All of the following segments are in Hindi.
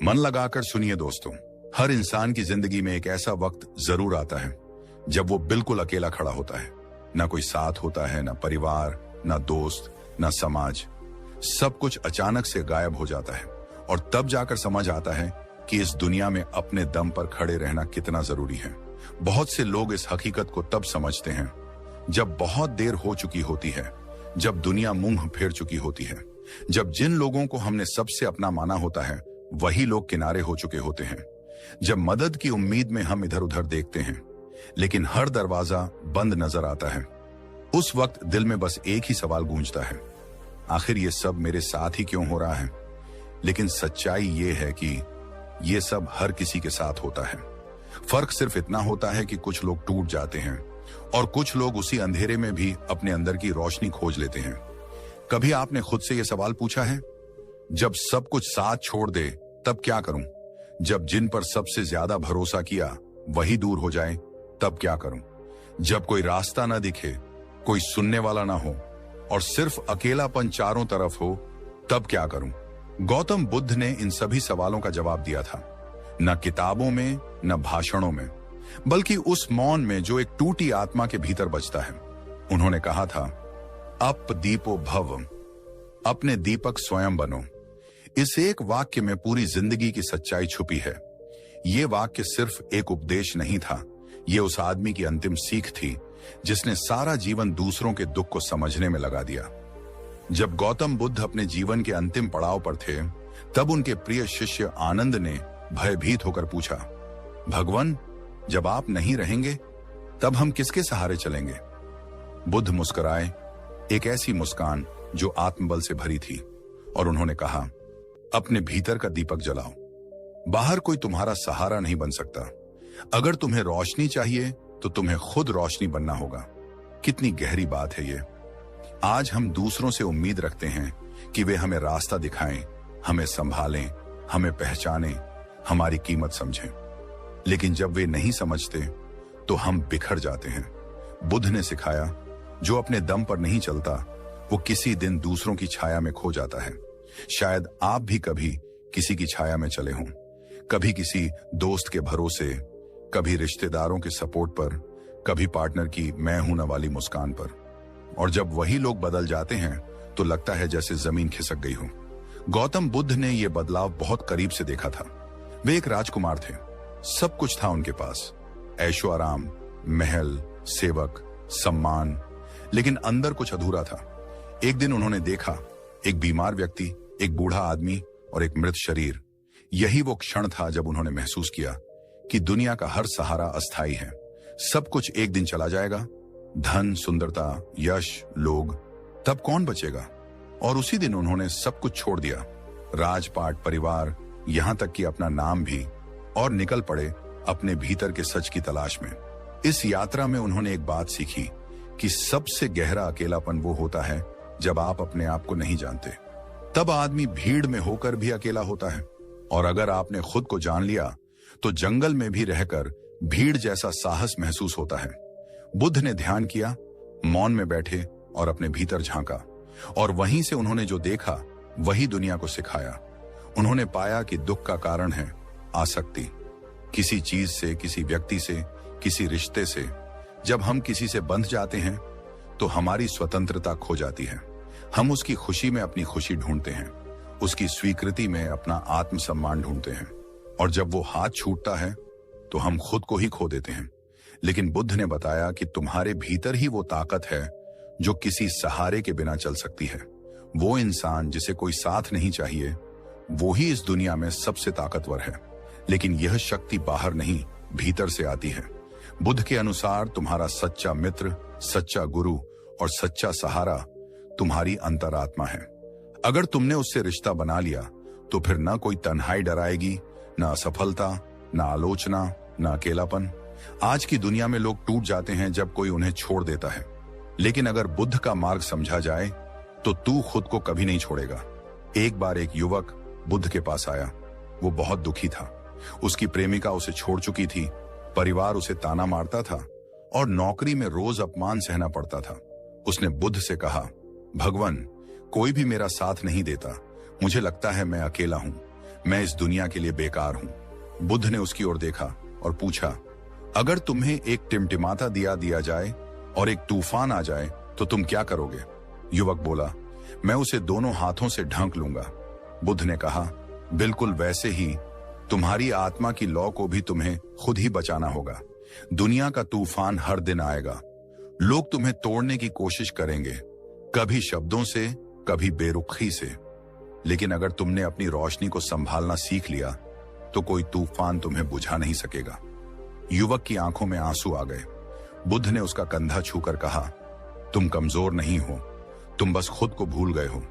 मन लगाकर सुनिए दोस्तों, हर इंसान की जिंदगी में एक ऐसा वक्त जरूर आता है जब वो बिल्कुल अकेला खड़ा होता है। ना कोई साथ होता है, ना परिवार, ना दोस्त, ना समाज। सब कुछ अचानक से गायब हो जाता है और तब जाकर समझ आता है कि इस दुनिया में अपने दम पर खड़े रहना कितना जरूरी है। बहुत से लोग इस हकीकत को तब समझते हैं जब बहुत देर हो चुकी होती है, जब दुनिया मुंह फेर चुकी होती है, जब जिन लोगों को हमने सबसे अपना माना होता है वही लोग किनारे हो चुके होते हैं, जब मदद की उम्मीद में हम इधर उधर देखते हैं लेकिन हर दरवाजा बंद नजर आता है। उस वक्त दिल में बस एक ही सवाल गूंजता है, आखिर ये सब मेरे साथ ही क्यों हो रहा है? लेकिन सच्चाई ये है कि ये सब हर किसी के साथ होता है। फर्क सिर्फ इतना होता है कि कुछ लोग टूट जाते हैं और कुछ लोग उसी अंधेरे में भी अपने अंदर की रोशनी खोज लेते हैं। कभी आपने खुद से यह सवाल पूछा है, जब सब कुछ साथ छोड़ दे तब क्या करूं? जब जिन पर सबसे ज्यादा भरोसा किया वही दूर हो जाए तब क्या करूं? जब कोई रास्ता ना दिखे, कोई सुनने वाला ना हो और सिर्फ अकेलापन चारों तरफ हो तब क्या करूं? गौतम बुद्ध ने इन सभी सवालों का जवाब दिया था, न किताबों में न भाषणों में, बल्कि उस मौन में जो एक टूटी आत्मा के भीतर बजता है। उन्होंने कहा था, अप दीपो भव, अपने दीपक स्वयं बनो। इस एक वाक्य में पूरी जिंदगी की सच्चाई छुपी है। ये वाक्य सिर्फ एक उपदेश नहीं था, ये उस आदमी की अंतिम सीख थी जिसने सारा जीवन दूसरों के दुख को समझने में लगा दिया। जब गौतम बुद्ध अपने जीवन के अंतिम पड़ाव पर थे तब उनके प्रिय शिष्य आनंद ने भयभीत होकर पूछा, भगवान, जब आप नहीं रहेंगे तब हम किसके सहारे चलेंगे? बुद्ध मुस्कुराए, एक ऐसी मुस्कान जो आत्मबल से भरी थी, और उन्होंने कहा, अपने भीतर का दीपक जलाओ। बाहर कोई तुम्हारा सहारा नहीं बन सकता। अगर तुम्हें रोशनी चाहिए तो तुम्हें खुद रोशनी बनना होगा। कितनी गहरी बात है ये। आज हम दूसरों से उम्मीद रखते हैं कि वे हमें रास्ता दिखाएं, हमें संभालें, हमें पहचानें, हमारी कीमत समझें। लेकिन जब वे नहीं समझते तो हम बिखर जाते हैं। बुद्ध ने सिखाया, जो अपने दम पर नहीं चलता वो किसी दिन दूसरों की छाया में खो जाता है। शायद आप भी कभी किसी की छाया में चले हों, कभी किसी दोस्त के भरोसे, कभी रिश्तेदारों के सपोर्ट पर, कभी पार्टनर की मैं हूं ना वाली मुस्कान पर। और जब वही लोग बदल जाते हैं तो लगता है जैसे जमीन खिसक गई हो। गौतम बुद्ध ने यह बदलाव बहुत करीब से देखा था। वे एक राजकुमार थे, सब कुछ था उनके पास, ऐशो आराम, महल, सेवक, सम्मान, लेकिन अंदर कुछ अधूरा था। एक दिन उन्होंने देखा, एक बीमार व्यक्ति, एक बूढ़ा आदमी और एक मृत शरीर। यही वो क्षण था जब उन्होंने महसूस किया कि दुनिया का हर सहारा अस्थायी है। सब कुछ एक दिन चला जाएगा, धन, सुंदरता, यश, लोग, तब कौन बचेगा? और उसी दिन उन्होंने सब कुछ छोड़ दिया, राजपाट, परिवार, यहां तक कि अपना नाम भी, और निकल पड़े अपने भीतर के सच की तलाश में। इस यात्रा में उन्होंने एक बात सीखी कि सबसे गहरा अकेलापन वो होता है जब आप अपने आप को नहीं जानते। तब आदमी भीड़ में होकर भी अकेला होता है, और अगर आपने खुद को जान लिया तो जंगल में भी रहकर भीड़ जैसा साहस महसूस होता है। बुद्ध ने ध्यान किया, मौन में बैठे और अपने भीतर झांका, और वहीं से उन्होंने जो देखा वही दुनिया को सिखाया। उन्होंने पाया कि दुख का कारण है आसक्ति, किसी चीज से, किसी व्यक्ति से, किसी रिश्ते से। जब हम किसी से बंध जाते हैं तो हमारी स्वतंत्रता खो जाती है। हम उसकी खुशी में अपनी खुशी ढूंढते हैं, उसकी स्वीकृति में अपना आत्मसम्मान ढूंढते हैं, और जब वो हाथ छूटता है तो हम खुद को ही खो देते हैं। लेकिन बुद्ध ने बताया कि तुम्हारे भीतर ही वो ताकत है जो किसी सहारे के बिना चल सकती है। वो इंसान जिसे कोई साथ नहीं चाहिए, वो ही इस दुनिया में सबसे ताकतवर है। लेकिन यह शक्ति बाहर नहीं, भीतर से आती है। बुद्ध के अनुसार तुम्हारा सच्चा मित्र, सच्चा गुरु और सच्चा सहारा तुम्हारी अंतरात्मा है। अगर तुमने उससे रिश्ता बना लिया तो फिर ना कोई तन्हाई डराएगी, ना असफलता, ना आलोचना, ना अकेलापन। आज की दुनिया में लोग टूट जाते हैं जब कोई उन्हें छोड़ देता है, लेकिन अगर बुद्ध का मार्ग समझा जाए तो तू खुद को कभी नहीं छोड़ेगा। एक बार एक युवक बुद्ध के पास आया। वो बहुत दुखी था। उसकी प्रेमिका उसे छोड़ चुकी थी, परिवार उसे ताना मारता था और नौकरी में रोज अपमान सहना पड़ता था। उसने बुद्ध से कहा, भगवान, कोई भी मेरा साथ नहीं देता, मुझे लगता है मैं अकेला हूं। मैं इस दुनिया के लिए बेकार हूं। बुद्ध ने उसकी ओर देखा और पूछा, अगर तुम्हें एक टिमटिमाता दिया दिया जाए और एक तूफान आ जाए तो तुम क्या करोगे? युवक बोला, मैं उसे दोनों हाथों से ढांक लूंगा। बुद्ध ने कहा, बिल्कुल वैसे ही तुम्हारी आत्मा की लौ को भी तुम्हें खुद ही बचाना होगा। दुनिया का तूफान हर दिन आएगा। लोग तुम्हें तोड़ने की कोशिश करेंगे, कभी शब्दों से, कभी बेरुखी से। लेकिन अगर तुमने अपनी रोशनी को संभालना सीख लिया तो कोई तूफान तुम्हें बुझा नहीं सकेगा। युवक की आंखों में आंसू आ गए। बुद्ध ने उसका कंधा छूकर कहा, तुम कमजोर नहीं हो, तुम बस खुद को भूल गए हो।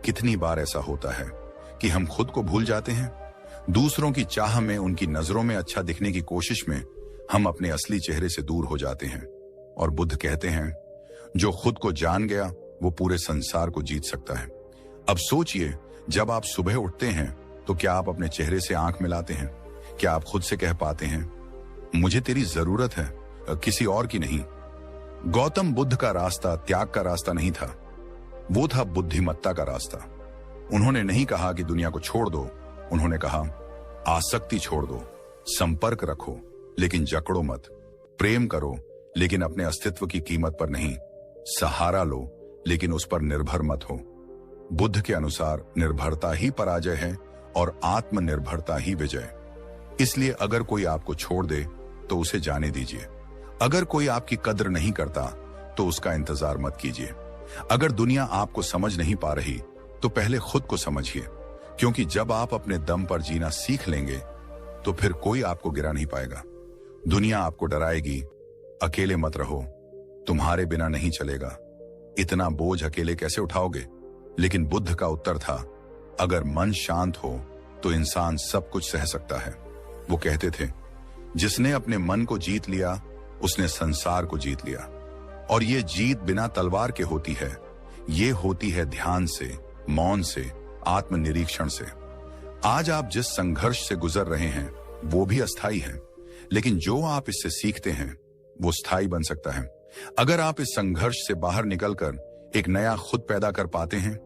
कितनी बार ऐसा होता है कि हम खुद को भूल जाते हैं। दूसरों की चाह में, उनकी नजरों में अच्छा दिखने की कोशिश में हम अपने असली चेहरे से दूर हो जाते हैं। और बुद्ध कहते हैं, जो खुद को जान गया वो पूरे संसार को जीत सकता है। अब सोचिए, जब आप सुबह उठते हैं तो क्या आप अपने चेहरे से आंख मिलाते हैं? क्या आप खुद से कह पाते हैं, मुझे तेरी जरूरत है, किसी और की नहीं? गौतम बुद्ध का रास्ता त्याग का रास्ता नहीं था, वो था बुद्धिमत्ता का रास्ता। उन्होंने नहीं कहा कि दुनिया को छोड़ दो, उन्होंने कहा, आसक्ति छोड़ दो, संपर्क रखो लेकिन जकड़ो मत, प्रेम करो लेकिन अपने अस्तित्व की कीमत पर नहीं, सहारा लो लेकिन उस पर निर्भर मत हो। बुद्ध के अनुसार निर्भरता ही पराजय है और आत्मनिर्भरता ही विजय। इसलिए अगर कोई आपको छोड़ दे तो उसे जाने दीजिए। अगर कोई आपकी कद्र नहीं करता तो उसका इंतजार मत कीजिए। अगर दुनिया आपको समझ नहीं पा रही तो पहले खुद को समझिए, क्योंकि जब आप अपने दम पर जीना सीख लेंगे तो फिर कोई आपको गिरा नहीं पाएगा। दुनिया आपको डराएगी, अकेले मत रहो, तुम्हारे बिना नहीं चलेगा, इतना बोझ अकेले कैसे उठाओगे? लेकिन बुद्ध का उत्तर था, अगर मन शांत हो तो इंसान सब कुछ सह सकता है। वो कहते थे, जिसने अपने मन को जीत लिया उसने संसार को जीत लिया। और ये जीत बिना तलवार के होती है, ये होती है ध्यान से, मौन से, आत्मनिरीक्षण से। आज आप जिस संघर्ष से गुजर रहे हैं वो भी अस्थायी है, लेकिन जो आप इससे सीखते हैं वो स्थायी बन सकता है। अगर आप इस संघर्ष से बाहर निकलकर एक नया खुद पैदा कर पाते हैं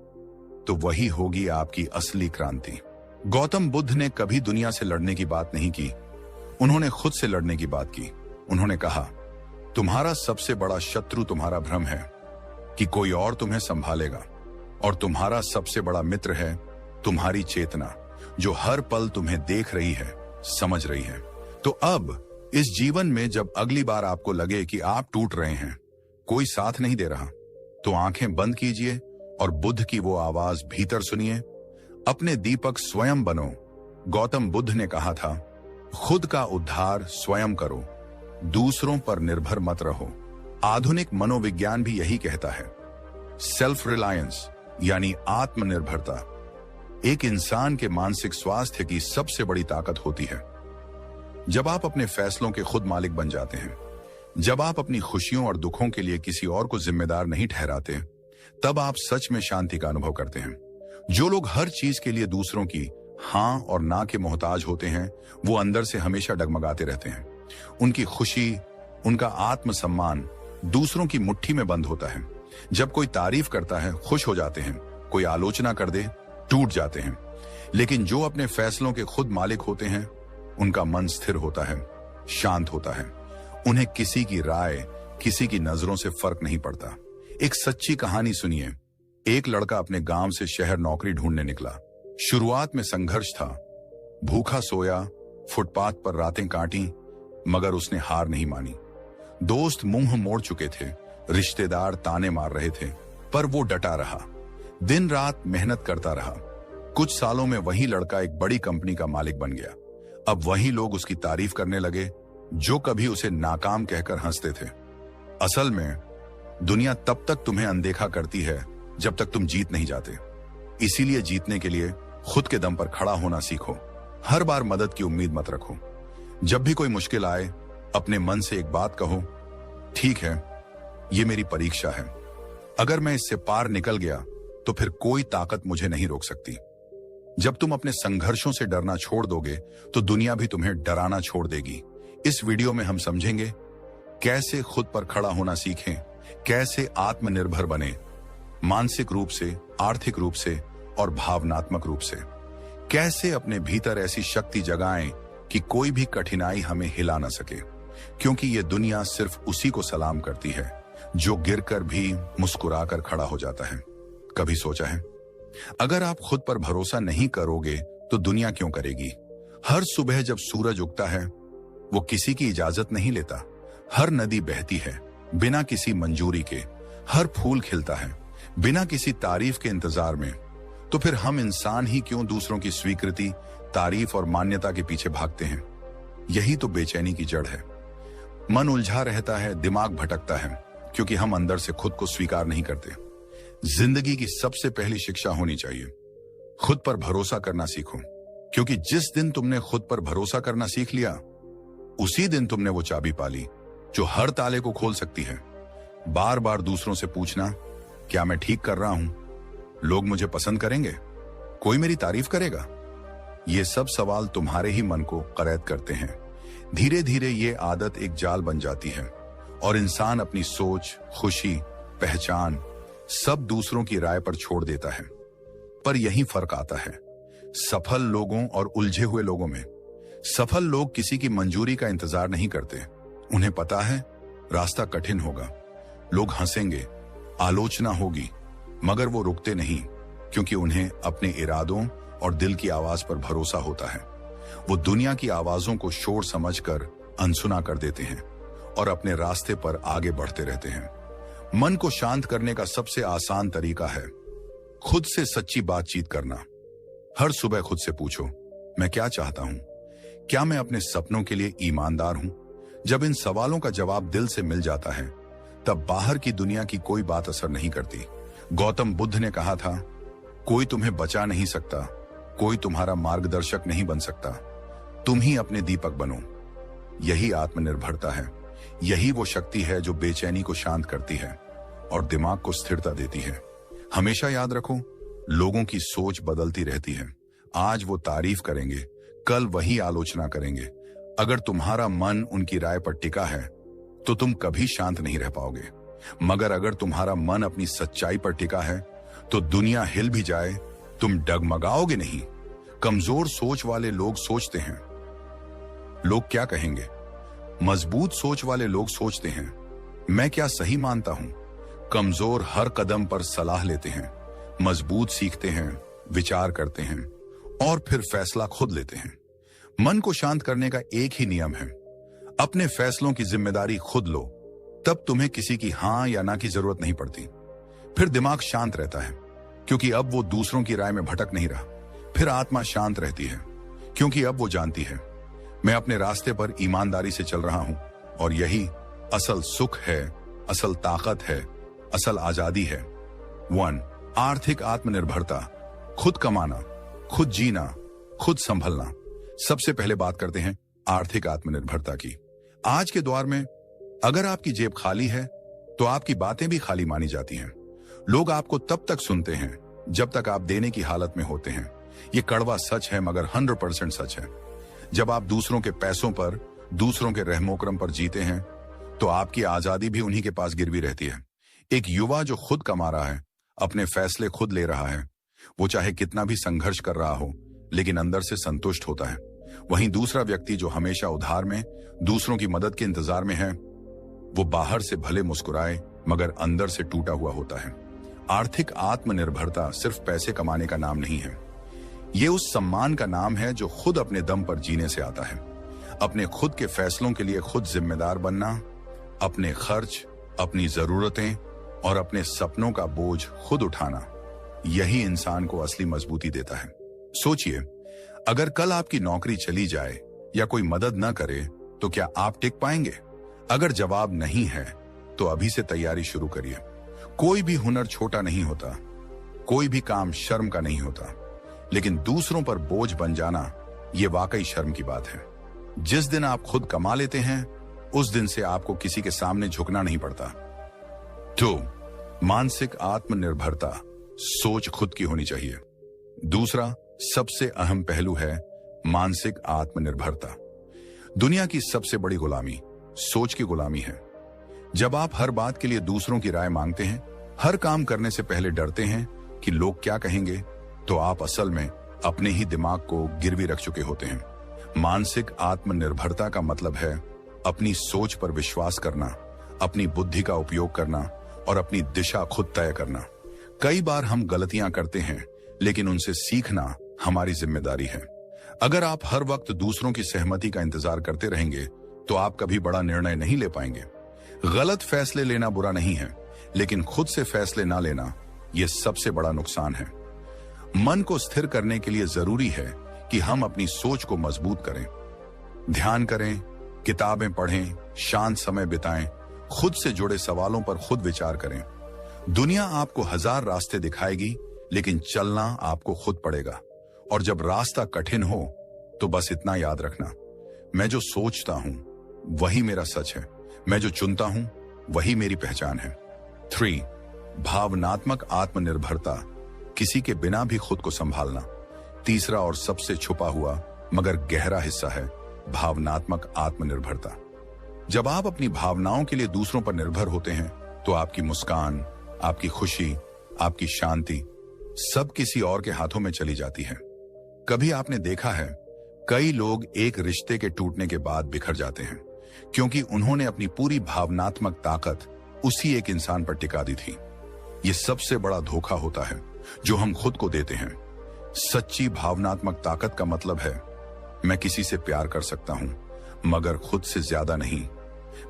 तो वही होगी आपकी असली क्रांति। गौतम बुद्ध ने कभी दुनिया से लड़ने की बात नहीं की, उन्होंने खुद से लड़ने की बात की। उन्होंने कहा, तुम्हारा सबसे बड़ा शत्रु तुम्हारा भ्रम है कि कोई और तुम्हें संभालेगा, और तुम्हारा सबसे बड़ा मित्र है तुम्हारी चेतना, जो हर पल तुम्हें देख रही है, समझ रही है। तो अब इस जीवन में जब अगली बार आपको लगे कि आप टूट रहे हैं, कोई साथ नहीं दे रहा, तो आंखें बंद कीजिए और बुद्ध की वो आवाज भीतर सुनिए, अपने दीपक स्वयं बनो। गौतम बुद्ध ने कहा था, खुद का उद्धार स्वयं करो, दूसरों पर निर्भर मत रहो। आधुनिक मनोविज्ञान भी यही कहता है। सेल्फ रिलायंस यानी आत्मनिर्भरता एक इंसान के मानसिक स्वास्थ्य की सबसे बड़ी ताकत होती है। जब आप अपने फैसलों के खुद मालिक बन जाते हैं, जब आप अपनी खुशियों और दुखों के लिए किसी और को जिम्मेदार नहीं ठहराते, तब आप सच में शांति का अनुभव करते हैं। जो लोग हर चीज के लिए दूसरों की हां और ना के मोहताज होते हैं, वो अंदर से हमेशा डगमगाते रहते हैं। उनकी खुशी, उनका आत्मसम्मान दूसरों की मुट्ठी में बंद होता है। जब कोई तारीफ करता है, खुश हो जाते हैं, कोई आलोचना कर दे, टूट जाते हैं। लेकिन जो अपने फैसलों के खुद मालिक होते हैं, उनका मन स्थिर होता है, शांत होता है। उन्हें किसी की राय, किसी की नजरों से फर्क नहीं पड़ता। एक सच्ची कहानी सुनिए। एक लड़का अपने गांव से शहर नौकरी ढूंढने निकला। शुरुआत में संघर्ष था, भूखा सोया, फुटपाथ पर रातें काटी, मगर उसने हार नहीं मानी। दोस्त मुंह मोड़ चुके थे, रिश्तेदार ताने मार रहे थे, पर वो डटा रहा, दिन रात मेहनत करता रहा। कुछ सालों में वही लड़का एक बड़ी कंपनी का मालिक बन गया। अब वही लोग उसकी तारीफ करने लगे जो कभी उसे नाकाम कहकर हंसते थे। असल में दुनिया तब तक तुम्हें अनदेखा करती है जब तक तुम जीत नहीं जाते। इसीलिए जीतने के लिए खुद के दम पर खड़ा होना सीखो। हर बार मदद की उम्मीद मत रखो। जब भी कोई मुश्किल आए, अपने मन से एक बात कहो, ठीक है, ये मेरी परीक्षा है। अगर मैं इससे पार निकल गया तो फिर कोई ताकत मुझे नहीं रोक सकती। जब तुम अपने संघर्षों से डरना छोड़ दोगे तो दुनिया भी तुम्हें डराना छोड़ देगी। इस वीडियो में हम समझेंगे कैसे खुद पर खड़ा होना सीखें, कैसे आत्मनिर्भर बने, मानसिक रूप से, आर्थिक रूप से और भावनात्मक रूप से। कैसे अपने भीतर ऐसी शक्ति जगाएं कि कोई भी कठिनाई हमें हिला न सके, क्योंकि ये दुनिया सिर्फ उसी को सलाम करती है जो गिरकर भी मुस्कुराकर खड़ा हो जाता है। कभी सोचा है, अगर आप खुद पर भरोसा नहीं करोगे तो दुनिया क्यों करेगी? हर सुबह जब सूरज उगता है वो किसी की इजाजत नहीं लेता। हर नदी बहती है बिना किसी मंजूरी के। हर फूल खिलता है बिना किसी तारीफ के इंतजार में। तो फिर हम इंसान ही क्यों दूसरों की स्वीकृति, तारीफ और मान्यता के पीछे भागते हैं? यही तो बेचैनी की जड़ है। मन उलझा रहता है, दिमाग भटकता है, क्योंकि हम अंदर से खुद को स्वीकार नहीं करते। जिंदगी की सबसे पहली शिक्षा होनी चाहिए, खुद पर भरोसा करना सीखो, क्योंकि जिस दिन तुमने खुद पर भरोसा करना सीख लिया उसी दिन तुमने वो चाबी पाली जो हर ताले को खोल सकती है। बार बार दूसरों से पूछना, क्या मैं ठीक कर रहा हूं? लोग मुझे पसंद करेंगे? कोई मेरी तारीफ करेगा? ये सब सवाल तुम्हारे ही मन को कैद करते हैं। धीरे धीरे ये आदत एक जाल बन जाती है और इंसान अपनी सोच, खुशी, पहचान सब दूसरों की राय पर छोड़ देता है। पर यही फर्क आता है सफल लोगों और उलझे हुए लोगों में। सफल लोग किसी की मंजूरी का इंतजार नहीं करते। उन्हें पता है रास्ता कठिन होगा, लोग हंसेंगे, आलोचना होगी, मगर वो रुकते नहीं, क्योंकि उन्हें अपने इरादों और दिल की आवाज पर भरोसा होता है। वो दुनिया की आवाजों को शोर समझकर अनसुना कर देते हैं और अपने रास्ते पर आगे बढ़ते रहते हैं। मन को शांत करने का सबसे आसान तरीका है खुद से सच्ची बातचीत करना। हर सुबह खुद से पूछो, मैं क्या चाहता हूं? क्या मैं अपने सपनों के लिए ईमानदार हूं? जब इन सवालों का जवाब दिल से मिल जाता है तब बाहर की दुनिया की कोई बात असर नहीं करती। गौतम बुद्ध ने कहा था, कोई तुम्हें बचा नहीं सकता, कोई तुम्हारा मार्गदर्शक नहीं बन सकता, तुम ही अपने दीपक बनो। यही आत्मनिर्भरता है। यही वो शक्ति है जो बेचैनी को शांत करती है और दिमाग को स्थिरता देती है। हमेशा याद रखो, लोगों की सोच बदलती रहती है। आज वो तारीफ करेंगे, कल वही आलोचना करेंगे। अगर तुम्हारा मन उनकी राय पर टिका है तो तुम कभी शांत नहीं रह पाओगे, मगर अगर तुम्हारा मन अपनी सच्चाई पर टिका है तो दुनिया हिल भी जाए तुम डगमगाओगे नहीं। कमजोर सोच वाले लोग सोचते हैं, लोग क्या कहेंगे? मजबूत सोच वाले लोग सोचते हैं, मैं क्या सही मानता हूं? कमजोर हर कदम पर सलाह लेते हैं, मजबूत सीखते हैं, विचार करते हैं और फिर फैसला खुद लेते हैं। मन को शांत करने का एक ही नियम है, अपने फैसलों की जिम्मेदारी खुद लो, तब तुम्हें किसी की हां या ना की जरूरत नहीं पड़ती। फिर दिमाग शांत रहता है, क्योंकि अब वो दूसरों की राय में भटक नहीं रहा। फिर आत्मा शांत रहती है, क्योंकि अब वो जानती है मैं अपने रास्ते पर ईमानदारी से चल रहा हूं और यही असल सुख है, असल ताकत है, असल आजादी है। 1. आर्थिक आत्मनिर्भरता। खुद कमाना, खुद जीना, खुद संभलना। सबसे पहले बात करते हैं आर्थिक आत्मनिर्भरता की। आज के दौर में अगर आपकी जेब खाली है तो आपकी बातें भी खाली मानी जाती हैं। लोग आपको तब तक सुनते हैं जब तक आप देने की हालत में होते हैं। ये कड़वा सच है, मगर 100% सच है। जब आप दूसरों के पैसों पर, दूसरों के रहमोकरम पर जीते हैं तो आपकी आजादी भी उन्हीं के पास गिरवी रहती है। एक युवा जो खुद कमा रहा है, अपने फैसले खुद ले रहा है, वो चाहे कितना भी संघर्ष कर रहा हो लेकिन अंदर से संतुष्ट होता है। वहीं दूसरा व्यक्ति जो हमेशा उधार में, दूसरों की मदद के इंतजार में है, वो बाहर से भले मुस्कुराए मगर अंदर से टूटा हुआ होता है। आर्थिक आत्मनिर्भरता सिर्फ पैसे कमाने का नाम नहीं है, ये उस सम्मान का नाम है जो खुद अपने दम पर जीने से आता है। अपने खुद के फैसलों के लिए खुद जिम्मेदार बनना, अपने खर्च, अपनी जरूरतें और अपने सपनों का बोझ खुद उठाना, यही इंसान को असली मजबूती देता है। सोचिए, अगर कल आपकी नौकरी चली जाए या कोई मदद न करे तो क्या आप टिक पाएंगे? अगर जवाब नहीं है तो अभी से तैयारी शुरू करिए। कोई भी हुनर छोटा नहीं होता, कोई भी काम शर्म का नहीं होता, लेकिन दूसरों पर बोझ बन जाना ये वाकई शर्म की बात है। जिस दिन आप खुद कमा लेते हैं उस दिन से आपको किसी के सामने झुकना नहीं पड़ता। तो मानसिक आत्मनिर्भरता, सोच खुद की होनी चाहिए। दूसरा सबसे अहम पहलू है मानसिक आत्मनिर्भरता। दुनिया की सबसे बड़ी गुलामी सोच की गुलामी है। जब आप हर बात के लिए दूसरों की राय मांगते हैं, हर काम करने से पहले डरते हैं कि लोग क्या कहेंगे, तो आप असल में अपने ही दिमाग को गिरवी रख चुके होते हैं। मानसिक आत्मनिर्भरता का मतलब है अपनी सोच पर विश्वास करना, अपनी बुद्धि का उपयोग करना और अपनी दिशा खुद तय करना। कई बार हम गलतियां करते हैं, लेकिन उनसे सीखना हमारी जिम्मेदारी है। अगर आप हर वक्त दूसरों की सहमति का इंतजार करते रहेंगे तो आप कभी बड़ा निर्णय नहीं ले पाएंगे। गलत फैसले लेना बुरा नहीं है, लेकिन खुद से फैसले ना लेना यह सबसे बड़ा नुकसान है। मन को स्थिर करने के लिए जरूरी है कि हम अपनी सोच को मजबूत करें, ध्यान करें, किताबें पढ़ें, शांत समय बिताएं, खुद से जुड़े सवालों पर खुद विचार करें। दुनिया आपको 1000 रास्ते दिखाएगी, लेकिन चलना आपको खुद पड़ेगा। और जब रास्ता कठिन हो तो बस इतना याद रखना, मैं जो सोचता हूं वही मेरा सच है, मैं जो चुनता हूं वही मेरी पहचान है। 3. भावनात्मक आत्मनिर्भरता, किसी के बिना भी खुद को संभालना। तीसरा और सबसे छुपा हुआ मगर गहरा हिस्सा है भावनात्मक आत्मनिर्भरता। जब आप अपनी भावनाओं के लिए दूसरों पर निर्भर होते हैं तो आपकी मुस्कान, आपकी खुशी, आपकी शांति सब किसी और के हाथों में चली जाती है। कभी आपने देखा है कई लोग एक रिश्ते के टूटने के बाद बिखर जाते हैं क्योंकि उन्होंने अपनी पूरी भावनात्मक ताकत उसी एक इंसान पर टिका दी थी। यह सबसे बड़ा धोखा होता है जो हम खुद को देते हैं। सच्ची भावनात्मक ताकत का मतलब है मैं किसी से प्यार कर सकता हूं मगर खुद से ज्यादा नहीं।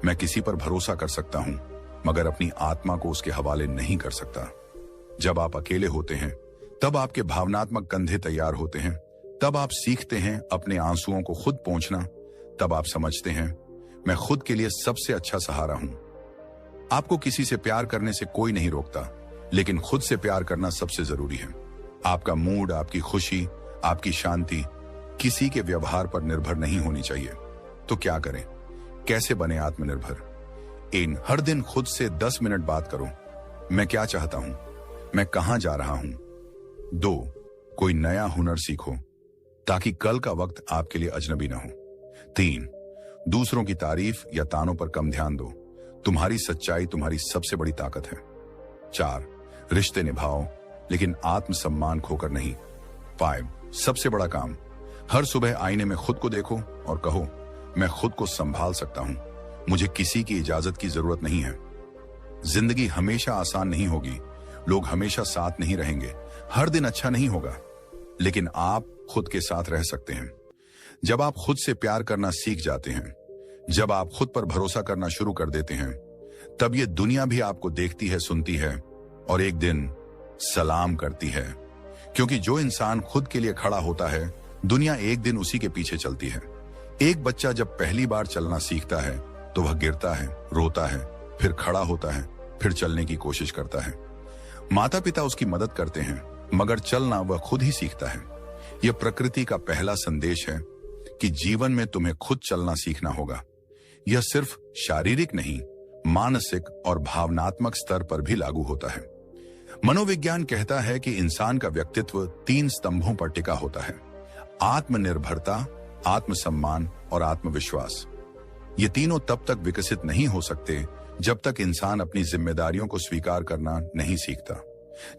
मैं किसी पर भरोसा कर सकता हूं मगर अपनी आत्मा को उसके हवाले नहीं कर सकता। जब आप अकेले होते हैं तब आपके भावनात्मक कंधे तैयार होते हैं, तब आप सीखते हैं अपने आंसुओं को खुद पोंछना, तब आप समझते हैं मैं खुद के लिए सबसे अच्छा सहारा हूं। आपको किसी से प्यार करने से कोई नहीं रोकता, लेकिन खुद से प्यार करना सबसे जरूरी है। आपका मूड, आपकी खुशी, आपकी शांति किसी के व्यवहार पर निर्भर नहीं होनी चाहिए। तो क्या करें? कैसे बने आत्मनिर्भर? 1. हर दिन खुद से 10 मिनट बात करो। मैं क्या चाहता हूं? मैं कहां जा रहा हूं? 2. कोई नया हुनर सीखो ताकि कल का वक्त आपके लिए अजनबी ना हो। 3. दूसरों की तारीफ या तानों पर कम ध्यान दो। तुम्हारी सच्चाई तुम्हारी सबसे बड़ी ताकत है। 4. रिश्ते निभाओ लेकिन आत्मसम्मान खोकर नहीं। 5. सबसे बड़ा काम, हर सुबह आईने में खुद को देखो और कहो मैं खुद को संभाल सकता हूं, मुझे किसी की इजाजत की जरूरत नहीं है। जिंदगी हमेशा आसान नहीं होगी, लोग हमेशा साथ नहीं रहेंगे, हर दिन अच्छा नहीं होगा, लेकिन आप खुद के साथ रह सकते हैं। जब आप खुद से प्यार करना सीख जाते हैं, जब आप खुद पर भरोसा करना शुरू कर देते हैं, तब ये दुनिया भी आपको देखती है, सुनती है और एक दिन सलाम करती है। क्योंकि जो इंसान खुद के लिए खड़ा होता है, दुनिया एक दिन उसी के पीछे चलती है। एक बच्चा जब पहली बार चलना सीखता है तो वह गिरता है, रोता है, फिर खड़ा होता है, फिर चलने की कोशिश करता है। माता पिता उसकी मदद करते हैं, मगर चलना वह खुद ही सीखता है। यह प्रकृति का पहला संदेश है कि जीवन में तुम्हें खुद चलना सीखना होगा। यह सिर्फ शारीरिक नहीं, मानसिक और भावनात्मक स्तर पर भी लागू होता है। मनोविज्ञान कहता है कि इंसान का व्यक्तित्व 3 स्तंभों पर टिका होता है: आत्मनिर्भरता, आत्मसम्मान और आत्मविश्वास। ये तीनों तब तक विकसित नहीं हो सकते जब तक इंसान अपनी जिम्मेदारियों को स्वीकार करना नहीं सीखता।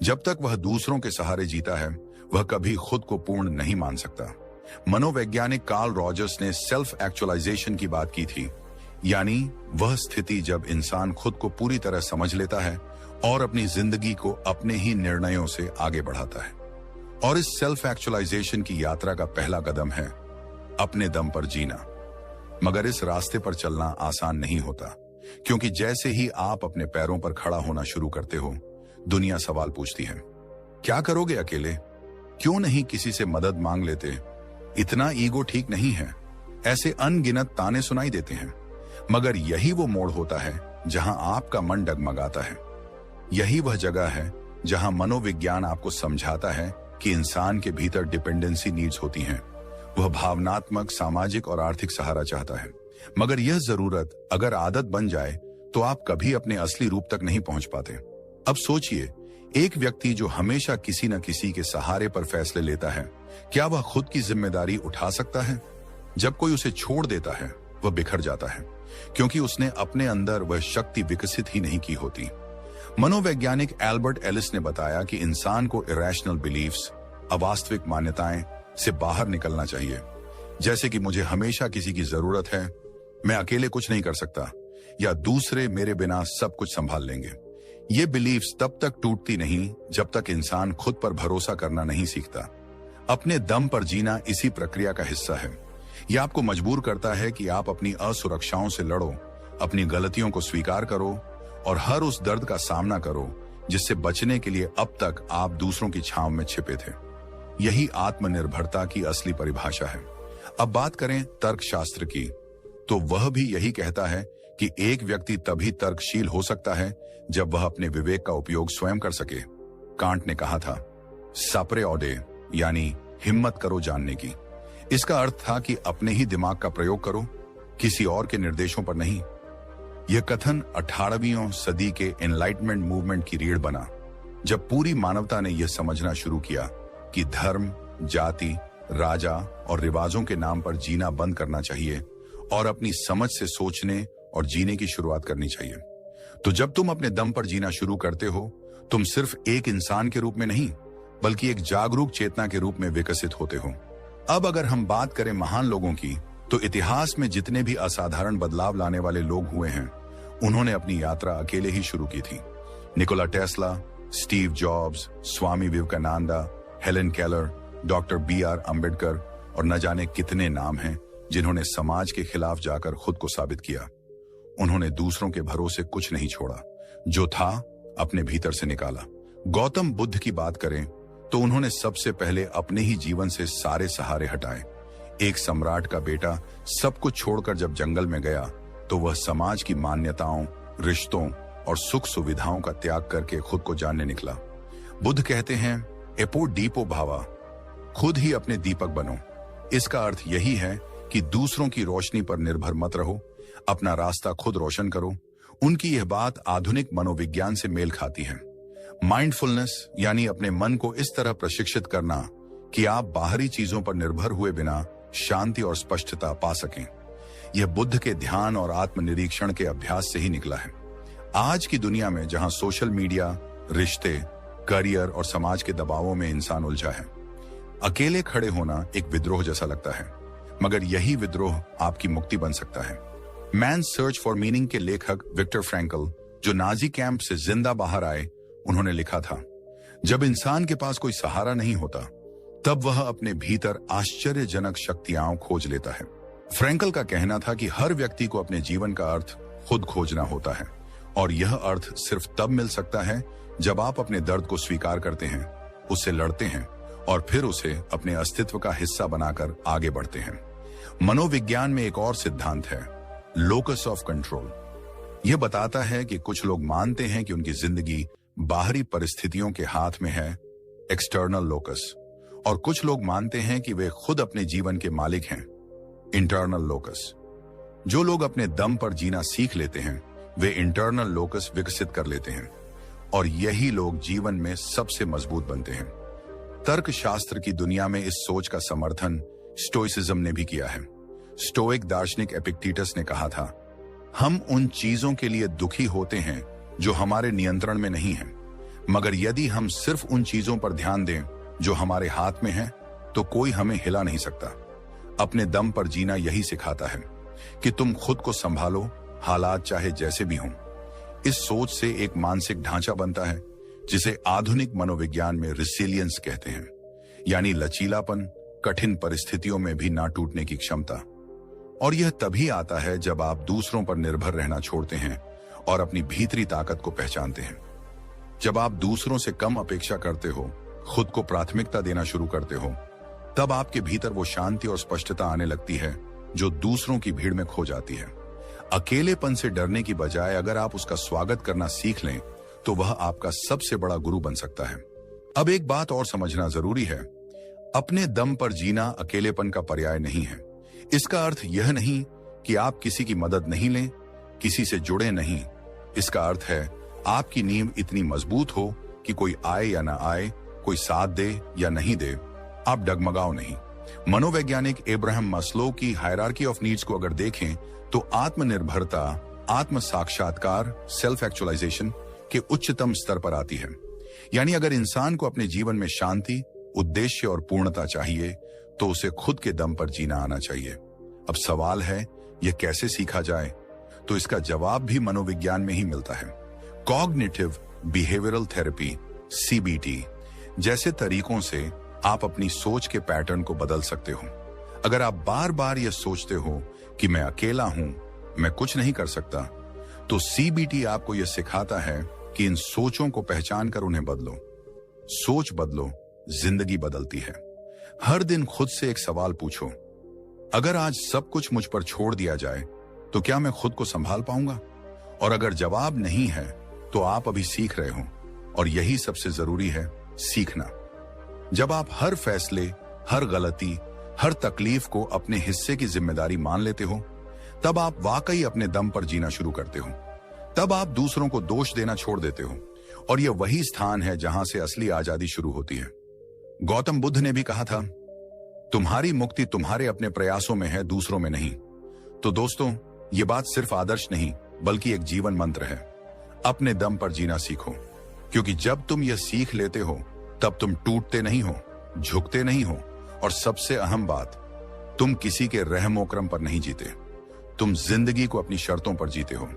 जब तक वह दूसरों के सहारे जीता है, वह कभी खुद को पूर्ण नहीं मान सकता। मनोवैज्ञानिक कार्ल रॉजर्स ने सेल्फ एक्चुअलाइजेशन की बात की थी, यानी वह स्थिति जब इंसान खुद को पूरी तरह समझ लेता है और अपनी जिंदगी को अपने ही निर्णयों से आगे बढ़ाता है। और इस सेल्फ एक्चुअलाइजेशन की यात्रा का पहला कदम है अपने दम पर जीना। मगर इस रास्ते पर चलना आसान नहीं होता, क्योंकि जैसे ही आप अपने पैरों पर खड़ा होना शुरू करते हो, दुनिया सवाल पूछती है, क्या करोगे अकेले? क्यों नहीं किसी से मदद मांग लेते? इतना ईगो ठीक नहीं है। ऐसे अनगिनत ताने सुनाई देते हैं। मगर यही वो मोड़ होता है जहां आपका मन डगमगाता है। यही वह जगह है जहां मनोविज्ञान आपको समझाता है कि इंसान के भीतर डिपेंडेंसी नीड्स होती हैं। वह भावनात्मक, सामाजिक और आर्थिक सहारा चाहता है। मगर यह जरूरत अगर आदत बन जाए तो आप कभी अपने असली रूप तक नहीं पहुंच पाते। अब सोचिए, एक व्यक्ति जो हमेशा किसी न किसी के सहारे पर फैसले लेता है, क्या वह खुद की जिम्मेदारी उठा सकता है? जब कोई उसे छोड़ देता है, वह बिखर जाता है, क्योंकि उसने अपने अंदर वह शक्ति विकसित ही नहीं की होती। मनोवैज्ञानिक एल्बर्ट एलिस ने बताया कि इंसान को इरेशनल बिलीफ्स, अवास्तविक मान्यताएं से बाहर निकलना चाहिए, जैसे कि मुझे हमेशा किसी की जरूरत है, मैं अकेले कुछ नहीं कर सकता, या दूसरे मेरे बिना सब कुछ संभाल लेंगे। ये बिलीफ्स तब तक टूटती नहीं जब तक इंसान खुद पर भरोसा करना नहीं सीखता। अपने दम पर जीना इसी प्रक्रिया का हिस्सा है। यह आपको मजबूर करता है कि आप अपनी असुरक्षाओं से लड़ो, अपनी गलतियों को स्वीकार करो और हर उस दर्द का सामना करो जिससे बचने के लिए अब तक आप दूसरों की छांव में छिपे थे। यही आत्मनिर्भरता की असली परिभाषा है। अब बात करें तर्कशास्त्र की, तो वह भी यही कहता है कि एक व्यक्ति तभी तर्कशील हो सकता है जब वह अपने विवेक का उपयोग स्वयं कर सके। कांट ने कहा था, सापरे ऑडे, यानी हिम्मत करो जानने की। इसका अर्थ था कि अपने ही दिमाग का प्रयोग करो, किसी और के निर्देशों पर नहीं। यह कथन 18वीं सदी के एनलाइटमेंट मूवमेंट की रीढ़ बना, जब पूरी मानवता ने यह समझना शुरू किया कि धर्म, जाति, राजा और रिवाजों के नाम पर जीना बंद करना चाहिए और अपनी समझ से सोचने और जीने की शुरुआत करनी चाहिए। तो जब तुम अपने दम पर जीना शुरू करते हो, तुम सिर्फ एक इंसान के रूप में नहीं, बल्कि एक जागरूक चेतना के रूप में विकसित होते हो। अब अगर हम बात करें महान लोगों की, तो इतिहास में जितने भी असाधारण बदलाव लाने वाले लोग हुए हैं, उन्होंने अपनी यात्रा अकेले ही शुरू की थी। Nikola Tesla, Steve Jobs, Swami Vivekananda, Helen Keller, doctor BR Ambedkar और न जाने कितने नाम हैं जिन्होंने समाज के खिलाफ जाकर खुद को साबित किया। उन्होंने दूसरों के भरोसे कुछ नहीं छोड़ा, जो था अपने भीतर से निकाला। गौतम बुद्ध की बात करें तो उन्होंने सबसे पहले अपने ही जीवन से सारे सहारे हटाए। एक सम्राट का बेटा सब कुछ छोड़कर जब जंगल में गया, तो वह समाज की मान्यताओं, रिश्तों और सुख सुविधाओं का त्याग करके खुद को जानने निकला। बुद्ध कहते हैं, एपो डीपो भावा, खुद ही अपने दीपक बनो। इसका अर्थ यही है कि दूसरों की रोशनी पर निर्भर मत रहो, अपना रास्ता खुद रोशन करो। उनकी यह बात आधुनिक मनोविज्ञान से मेल खाती है। माइंडफुलनेस यानी अपने मन को इस तरह प्रशिक्षित करना कि आप बाहरी चीजों पर निर्भर हुए बिना शांति और स्पष्टता पा सकें। यह बुद्ध के ध्यान और आत्मनिरीक्षण के अभ्यास से ही निकला है। आज की दुनिया में जहां सोशल मीडिया, रिश्ते, करियर और समाज के दबावों में इंसान उलझा है, अकेले खड़े होना एक विद्रोह जैसा लगता है, मगर यही विद्रोह आपकी मुक्ति बन सकता है। मैन सर्च फॉर मीनिंग के लेखक विक्टर फ्रैंकल, जो नाजी कैंप से जिंदा बाहर आए, उन्होंने लिखा था, जब इंसान के पास कोई सहारा नहीं होता, तब वह अपने भीतर आश्चर्यजनक शक्तियां खोज लेता है। फ्रैंकल का कहना था कि हर व्यक्ति को अपने जीवन का अर्थ खुद खोजना होता है, और यह अर्थ सिर्फ तब मिल सकता है जब आप अपने दर्द को स्वीकार करते हैं, उससे लड़ते हैं और फिर उसे अपने अस्तित्व का हिस्सा बनाकर आगे बढ़ते हैं। मनोविज्ञान में एक और सिद्धांत है, लोकस ऑफ कंट्रोल। यह बताता है कि कुछ लोग मानते हैं कि उनकी जिंदगी बाहरी परिस्थितियों के हाथ में है, एक्सटर्नल लोकस, और कुछ लोग मानते हैं कि वे खुद अपने जीवन के मालिक हैं, इंटरनल लोकस। जो लोग अपने दम पर जीना सीख लेते हैं, वे इंटरनल लोकस विकसित कर लेते हैं, और यही लोग जीवन में सबसे मजबूत बनते हैं। तर्कशास्त्र की दुनिया में इस सोच का समर्थन स्टोइसिज्म ने भी किया है। स्टोइक दार्शनिक एपिक्टेटस ने कहा था, हम उन चीजों के लिए दुखी होते हैं जो हमारे नियंत्रण में नहीं है, मगर यदि हम सिर्फ उन चीजों पर ध्यान दें जो हमारे हाथ में है, तो कोई हमें हिला नहीं सकता। अपने दम पर जीना यही सिखाता है कि तुम खुद को संभालो, हालात चाहे जैसे भी हों। इस सोच से एक मानसिक ढांचा बनता है जिसे आधुनिक मनोविज्ञान में रिसिलियंस कहते हैं, यानी लचीलापन, कठिन परिस्थितियों में भी ना टूटने की क्षमता। और यह तभी आता है जब आप दूसरों पर निर्भर रहना छोड़ते हैं और अपनी भीतरी ताकत को पहचानते हैं। जब आप दूसरों से कम अपेक्षा करते हो, खुद को प्राथमिकता देना शुरू करते हो, तब आपके भीतर वो शांति और स्पष्टता आने लगती है जो दूसरों की भीड़ में खो जाती है। अकेलेपन से डरने की बजाय अगर आप उसका स्वागत करना सीख लें, तो वह आपका सबसे बड़ा गुरु बन सकता है। अब एक बात और समझना जरूरी है, अपने दम पर जीना अकेलेपन का पर्याय नहीं है। इसका अर्थ यह नहीं कि आप किसी की मदद नहीं लें, किसी से जुड़े नहीं। इसका अर्थ है आपकी नींव इतनी मजबूत हो कि कोई आए या ना आए, कोई साथ दे या नहीं दे, आप डगमगाओ नहीं। मनोवैज्ञानिक एब्राहम मास्लो की हायरार्की ऑफ नीड्स को अगर देखें, तो आत्मनिर्भरता, आत्म साक्षात्कार, सेल्फ एक्चुअलाइजेशन के उच्चतम स्तर पर आती है। यानी अगर इंसान को अपने जीवन में शांति उद्देश्य और पूर्णता चाहिए तो उसे खुद के दम पर जीना आना चाहिए। अब सवाल है यह कैसे सीखा जाए, तो इसका जवाब भी मनोविज्ञान में ही मिलता है। कॉग्निटिव बिहेवियरल थेरेपी CBT जैसे तरीकों से आप अपनी सोच के पैटर्न को बदल सकते हो। अगर आप बार बार यह सोचते हो कि मैं अकेला हूं, मैं कुछ नहीं कर सकता, तो CBT आपको यह सिखाता है कि इन सोचों को पहचान कर उन्हें बदलो। सोच बदलो, जिंदगी बदलती है। हर दिन खुद से एक सवाल पूछो, अगर आज सब कुछ मुझ पर छोड़ दिया जाए तो क्या मैं खुद को संभाल पाऊंगा? और अगर जवाब नहीं है तो आप अभी सीख रहे हो, और यही सबसे जरूरी है, सीखना। जब आप हर फैसले, हर गलती, हर तकलीफ को अपने हिस्से की जिम्मेदारी मान लेते हो, तब आप वाकई अपने दम पर जीना शुरू करते हो। तब आप दूसरों को दोष देना छोड़ देते हो, और यह वही स्थान है जहां से असली आजादी शुरू होती है। गौतम बुद्ध ने भी कहा था, तुम्हारी मुक्ति तुम्हारे अपने प्रयासों में है, दूसरों में नहीं। तो दोस्तों, ये बात सिर्फ आदर्श नहीं बल्कि एक जीवन मंत्र है। अपने दम पर जीना सीखो, क्योंकि जब तुम यह सीख लेते हो तब तुम टूटते नहीं हो, झुकते नहीं हो, और सबसे अहम बात, तुम किसी के रहमो करम पर नहीं जीते, तुम जिंदगी को अपनी शर्तों पर जीते हो,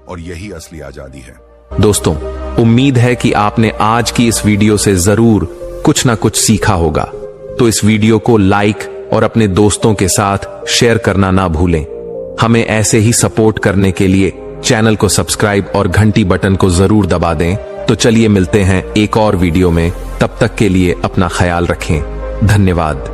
और यही असली आजादी है। दोस्तों, उम्मीद है कि आपने आज की इस वीडियो से जरूर कुछ ना कुछ सीखा होगा। तो इस वीडियो को लाइक और अपने दोस्तों के साथ शेयर करना ना भूलें। हमें ऐसे ही सपोर्ट करने के लिए चैनल को सब्सक्राइब और घंटी बटन को जरूर दबा दें। तो चलिए मिलते हैं एक और वीडियो में, तब तक के लिए अपना ख्याल रखें। धन्यवाद।